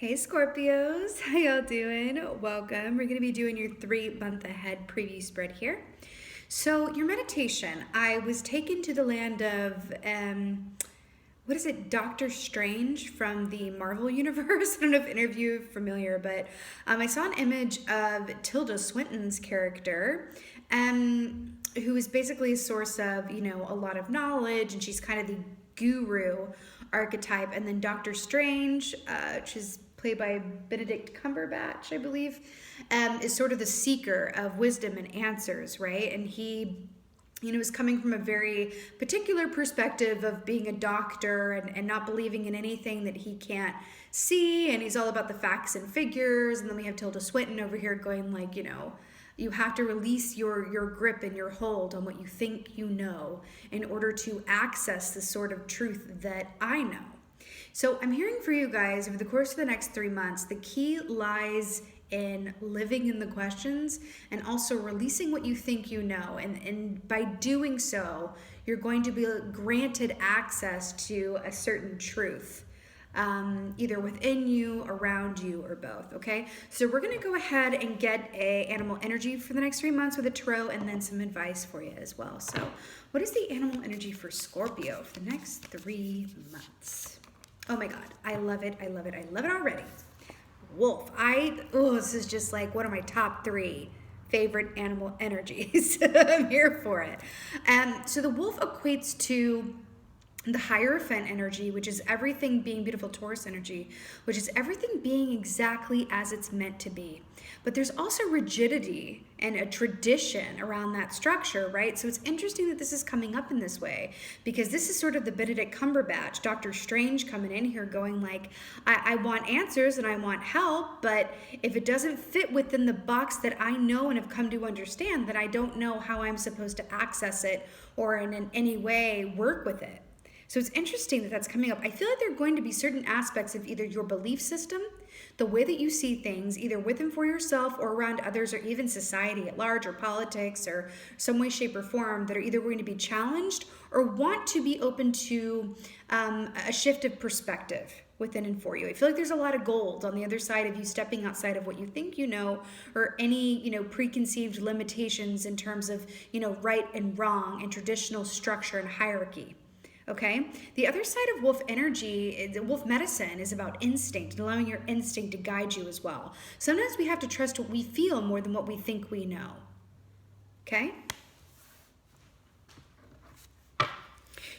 Hey Scorpios, how y'all doing? Welcome. We're going to be doing your 3 month ahead preview spread here. So your meditation, I was taken to the land of, what is it, Doctor Strange from the Marvel Universe. I don't know if any of you are familiar, but I saw an image of Tilda Swinton's character, who is basically a source of, a lot of knowledge, and she's kind of the guru archetype. And then Doctor Strange, which is played by Benedict Cumberbatch, I believe, is sort of the seeker of wisdom and answers, right? And he, is coming from a very particular perspective of being a doctor and not believing in anything that he can't see. And he's all about the facts and figures. And then we have Tilda Swinton over here going like, you have to release your grip and your hold on what you think you know in order to access the sort of truth that I know. So I'm hearing for you guys over the course of the next 3 months, the key lies in living in the questions and also releasing what you think you know. And by doing so, you're going to be granted access to a certain truth, either within you, around you, or both, okay? So we're gonna go ahead and get a animal energy for the next 3 months with a tarot and then some advice for you as well. So what is the animal energy for Scorpio for the next 3 months? Oh my God, I love it, I love it, I love it already. Wolf, this is just like one of my top 3 favorite animal energies. I'm here for it. So the wolf equates to the Hierophant energy, which is everything being beautiful, Taurus energy, which is everything being exactly as it's meant to be. But there's also rigidity and a tradition around that structure, right? So it's interesting that this is coming up in this way, because this is sort of the Benedict Cumberbatch, Doctor Strange coming in here going like, I want answers and I want help, but if it doesn't fit within the box that I know and have come to understand, then I don't know how I'm supposed to access it or in any way work with it. So it's interesting that that's coming up. I feel like there are going to be certain aspects of either your belief system, the way that you see things, either with and for yourself or around others, or even society at large, or politics, or some way, shape, or form, that are either going to be challenged or want to be open to a shift of perspective within and for you. I feel like there's a lot of gold on the other side of you stepping outside of what you think you know, or any, preconceived limitations in terms of, right and wrong and traditional structure and hierarchy. Okay, the other side of wolf energy, wolf medicine, is about instinct and allowing your instinct to guide you as well. Sometimes we have to trust what we feel more than what we think we know. Okay?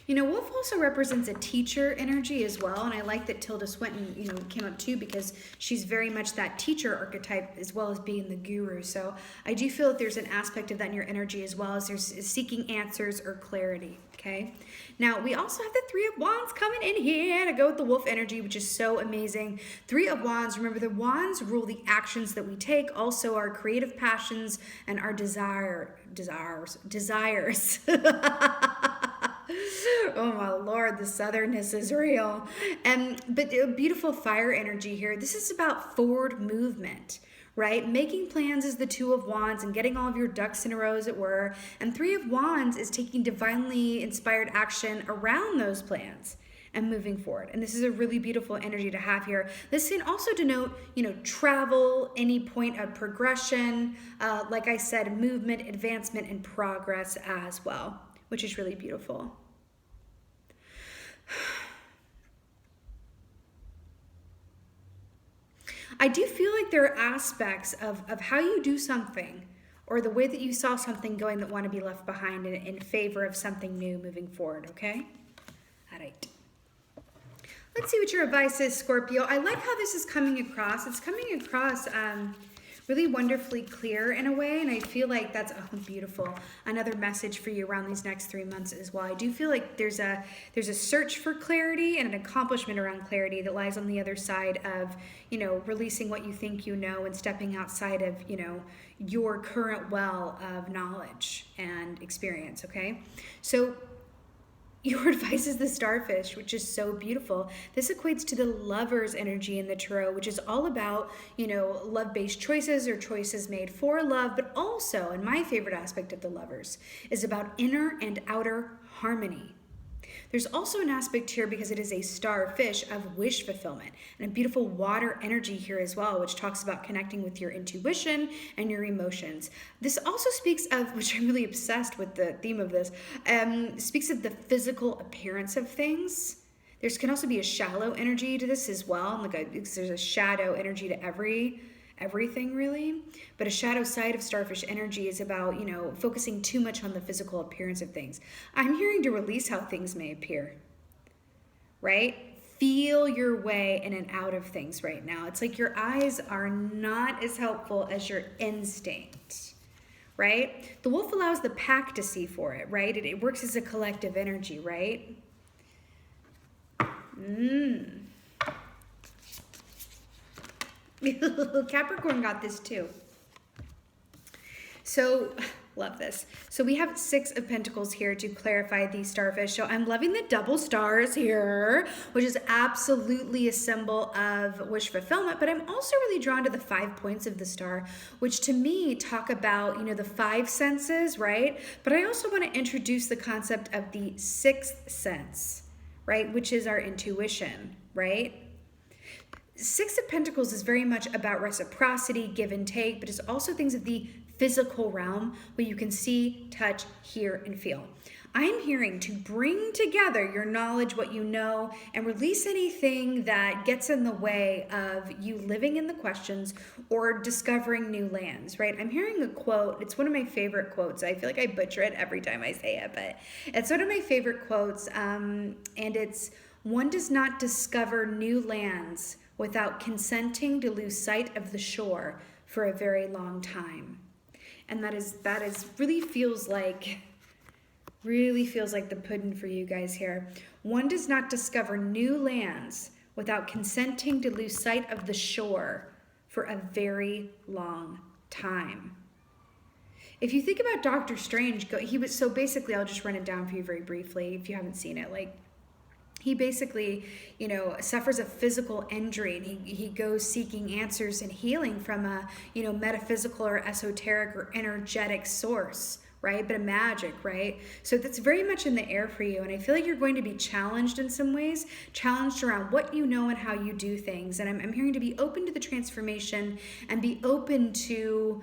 Wolf also represents a teacher energy as well, and I like that Tilda Swinton, came up too, because she's very much that teacher archetype as well as being the guru. So I do feel that there's an aspect of that in your energy as well, as there's seeking answers or clarity, okay? Now, we also have the 3 of Wands coming in here to go with the wolf energy, which is so amazing. 3 of Wands, remember the wands rule the actions that we take, also our creative passions and our desires. Oh my Lord, the southernness is real. But a beautiful fire energy here. This is about forward movement, right? Making plans is the 2 of Wands and getting all of your ducks in a row, as it were. And 3 of Wands is taking divinely inspired action around those plans and moving forward. And this is a really beautiful energy to have here. This can also denote, travel, any point of progression, like I said, movement, advancement, and progress as well, which is really beautiful. I do feel like there are aspects of how you do something, or the way that you saw something going, that want to be left behind in favor of something new moving forward, okay? All right. Let's see what your advice is, Scorpio. I like how this is coming across. It's coming across really wonderfully clear in a way, and I feel like that's beautiful. Another message for you around these next 3 months as well. I do feel like there's a search for clarity and an accomplishment around clarity that lies on the other side of, releasing what you think you know and stepping outside of, your current well of knowledge and experience, okay? So your advice is the Starfish, which is so beautiful. This equates to the Lover's energy in the tarot, which is all about, love-based choices or choices made for love, but also, and my favorite aspect of the Lovers, is about inner and outer harmony. There's also an aspect here, because it is a starfish, of wish fulfillment, and a beautiful water energy here as well, which talks about connecting with your intuition and your emotions. This also speaks of, which I'm really obsessed with the theme of this, speaks of the physical appearance of things. There can also be a shallow energy to this as well. There's a shadow energy to everything really, but a shadow side of starfish energy is about, focusing too much on the physical appearance of things. I'm hearing to release how things may appear, right? Feel your way in and out of things right now. It's like your eyes are not as helpful as your instinct, right? The wolf allows the pack to see for it, right? It works as a collective energy, right? Capricorn got this too. So, love this. So we have 6 of Pentacles here to clarify the starfish. So I'm loving the double stars here, which is absolutely a symbol of wish fulfillment. But I'm also really drawn to the 5 points of the star, which to me talk about, the 5 senses, right? But I also want to introduce the concept of the 6th sense, right? Which is our intuition, right? 6 of Pentacles is very much about reciprocity, give and take, but it's also things of the physical realm where you can see, touch, hear, and feel. I'm hearing to bring together your knowledge, what you know, and release anything that gets in the way of you living in the questions or discovering new lands, right? I'm hearing a quote. It's one of my favorite quotes. I feel like I butcher it every time I say it, but it's one of my favorite quotes, and it's, "One does not discover new lands without consenting to lose sight of the shore for a very long time." And that is really feels like the pudding for you guys here. One does not discover new lands without consenting to lose sight of the shore for a very long time. If you think about Doctor Strange, so basically, I'll just run it down for you very briefly if you haven't seen it. He basically, suffers a physical injury, and he goes seeking answers and healing from a, metaphysical or esoteric or energetic source, right? But a magic, right? So that's very much in the air for you. And I feel like you're going to be challenged in some ways, challenged around what you know and how you do things. And I'm hearing to be open to the transformation and be open to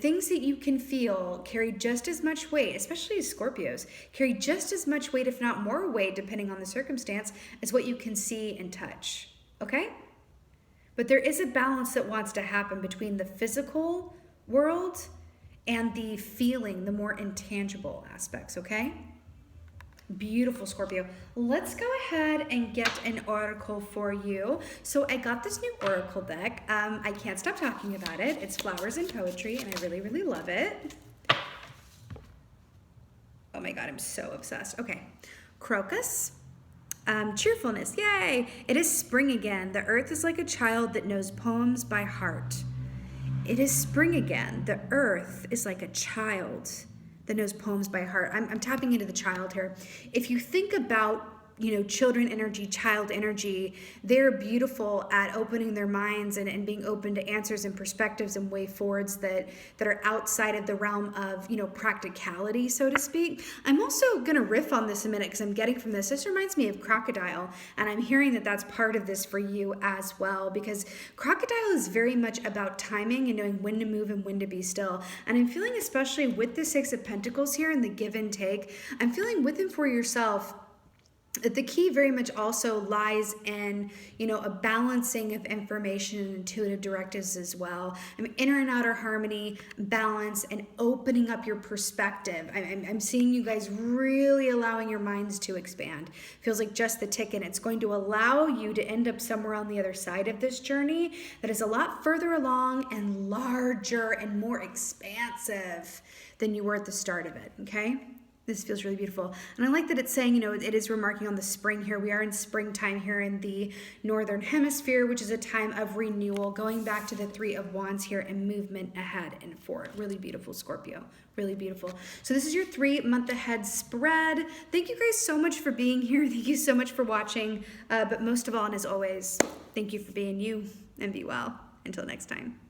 things that you can feel carry just as much weight, especially as Scorpios, carry just as much weight, if not more weight, depending on the circumstance, as what you can see and touch, okay? But there is a balance that wants to happen between the physical world and the feeling, the more intangible aspects, okay? Beautiful, Scorpio. Let's go ahead and get an oracle for you. So I got this new oracle deck. I can't stop talking about it. It's flowers and poetry, and I really, really love it. Oh my God, I'm so obsessed. Okay, Crocus. Cheerfulness, yay! It is spring again. The earth is like a child that knows poems by heart. It is spring again. The earth is like a child that knows poems by heart. I'm tapping into the child here. If you think about, children energy, child energy, they're beautiful at opening their minds and being open to answers and perspectives and way forwards that are outside of the realm of, practicality, so to speak. I'm also gonna riff on this a minute because I'm getting from this reminds me of crocodile, and I'm hearing that that's part of this for you as well, because crocodile is very much about timing and knowing when to move and when to be still. And I'm feeling, especially with the 6 of Pentacles here and the give and take, I'm feeling with and for yourself, the key very much also lies in, a balancing of information and intuitive directives as well. Inner and outer harmony, balance, and opening up your perspective. I'm seeing you guys really allowing your minds to expand. Feels like just the ticket. It's going to allow you to end up somewhere on the other side of this journey that is a lot further along and larger and more expansive than you were at the start of it, okay? This feels really beautiful. And I like that it's saying, it is remarking on the spring here. We are in springtime here in the Northern Hemisphere, which is a time of renewal, going back to the 3 of Wands here and movement ahead and forward. Really beautiful, Scorpio. Really beautiful. So this is your 3-month ahead spread. Thank you guys so much for being here. Thank you so much for watching. But most of all, and as always, thank you for being you, and be well. Until next time.